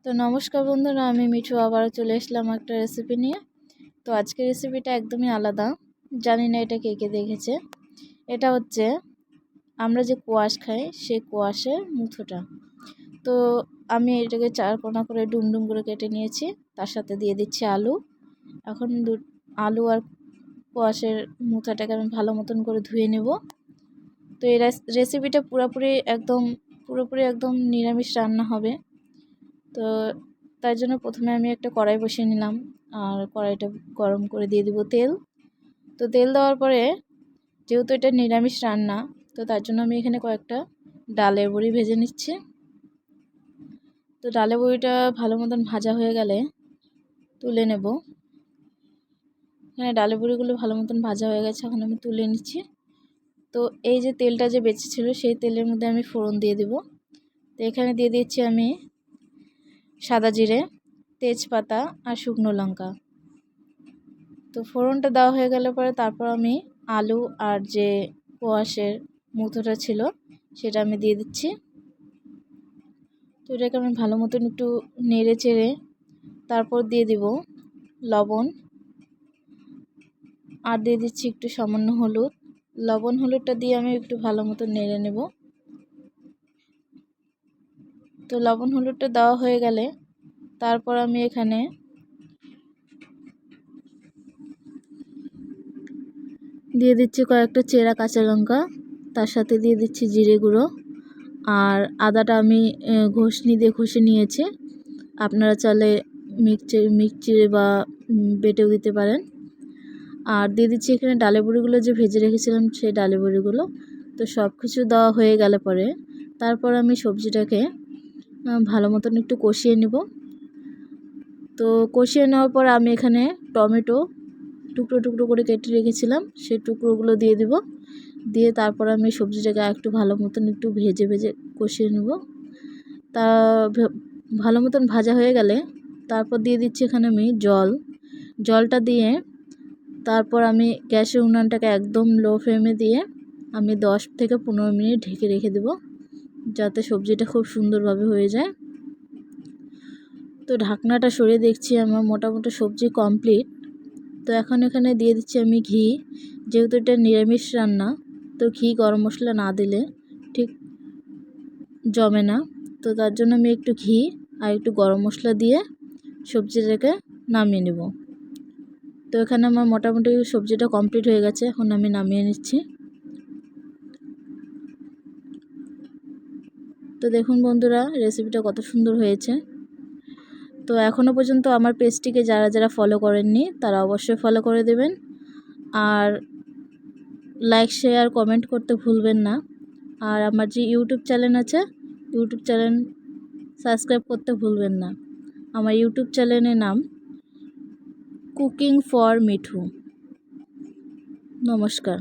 তো নমস্কার বন্ধুরা, আমি মিঠু আবারও চলে আসলাম একটা রেসিপি নিয়ে। তো আজকের রেসিপিটা একদমই আলাদা। জানি না এটা কে কে দেখেছে। এটা হচ্ছে আমরা যে কোয়াশ খাই সেই কোয়াশের মুথোটা। তো আমি এটাকে 4 কোনা করে ডুমডুম করে কেটে নিয়েছি। তার সাথে দিয়ে দিচ্ছি আলু। এখন আলু আর কোয়াশের মুথাটাকে আমি ভালো মতন করে ধুয়ে নেব। তো এই রেসিপিটা পুরোপুরি একদম নিরামিষ রান্না হবে। তো তাই জন্য প্রথমে আমি একটা কড়াই বসিয়ে নিলাম, আর কড়াইটা গরম করে দিয়ে দিব তেল। তো তেল দেওয়ার পরে, যেহেতু এটা নিরামিষ রান্না, তো তার জন্য আমি এখানে কয়েকটা ডালের বড়ি ভেজে নিচ্ছি। তো ডালের বড়িটা ভালো মতন ভাজা হয়ে গেলে তুলে নেব। এখানে ডালের বড়িগুলো ভালো মতন ভাজা হয়ে গেছে, এখন আমি তুলে নিচ্ছি। তো এই যে তেলটা যে বেঁচে ছিল সেই তেলের মধ্যে আমি ফোড়ন দিয়ে দিব। তো এখানে দিয়ে দিচ্ছি আমি সাদা জিরে, তেজপাতা আর শুকনো লঙ্কা। তো ফোড়নটা দেওয়া হয়ে গেলে পরে তারপর আমি আলু আর যে কোয়াশের মুথোটা ছিল সেটা আমি দিয়ে দিচ্ছি। তো এটাকে আমি ভালো মতন একটু নেড়ে চেড়ে তারপর দিয়ে দিব লবণ, আর দিয়ে দিচ্ছি একটু সামান্য হলুদ। লবণ হলুদটা দিয়ে আমি একটু ভালো মতন নেড়ে নেব। তো লবণ হলুদটা দেওয়া হয়ে গেলে তারপর আমি এখানে দিয়ে দিচ্ছি কয়েকটা চেরা কাঁচা লঙ্কা, তার সাথে দিয়ে দিচ্ছি জিরে গুঁড়ো, আর আদাটা আমি ঘষনি দিয়ে ঘষে নিয়েছি। আপনারা চাইলে মিক্সিতে বা বেটেও দিতে পারেন। আর দিয়ে দিচ্ছি এখানে ডালের বড়িগুলো যে ভেজে রেখেছিলাম সেই ডালের বড়িগুলো। তো সব কিছু দেওয়া হয়ে গেলে পরে তারপর আমি সবজিটাকে ভালো মতন একটু কষিয়ে নেব। তো কষিয়ে নেওয়ার পর আমি এখানে টমেটো টুকরো টুকরো করে কেটে রেখেছিলাম সেই টুকরোগুলো দিয়ে দিব। দিয়ে তারপর আমি সবজিটাকে একটু ভালো মতন একটু ভেজে ভেজে কষিয়ে নেব। তা ভালো মতন ভাজা হয়ে গেলে তারপর দিয়ে দিচ্ছি এখানে আমি জলটা দিয়ে তারপর আমি গ্যাসের উনানটাকে একদম লো ফ্লেমে দিয়ে আমি 10 থেকে 15 মিনিট ঢেকে রেখে দেব, যাতে সবজিটা খুব সুন্দরভাবে হয়ে যায়। তো ঢাকনাটা সরিয়ে দেখছি আমার মোটামুটি সবজি কমপ্লিট। তো এখন এখানে দিয়ে দিচ্ছি আমি ঘি। যেহেতু এটা নিরামিষ রান্না, তো ঘি গরম মশলা না দিলে ঠিক জমে না। তো তার জন্য আমি একটু ঘি আর একটু গরম মশলা দিয়ে সবজিটাকে নামিয়ে নেব। তো এখানে আমার মোটামুটি সবজিটা কমপ্লিট হয়ে গেছে, এখন আমি নামিয়ে নিচ্ছি। তো দেখুন বন্ধুরা, রেসিপিটা কত সুন্দর হয়েছে। তো এখনও পর্যন্ত আমার পেজটিকে যারা যারা ফলো করেননি তারা অবশ্যই ফলো করে দেবেন, আর লাইক শেয়ার কমেন্ট করতে ভুলবেন না। আর আমার যে ইউটিউব চ্যানেল আছে, ইউটিউব চ্যানেল সাবস্ক্রাইব করতে ভুলবেন না। আমার ইউটিউব চ্যানেলের নাম কুকিং ফর মিঠু। নমস্কার।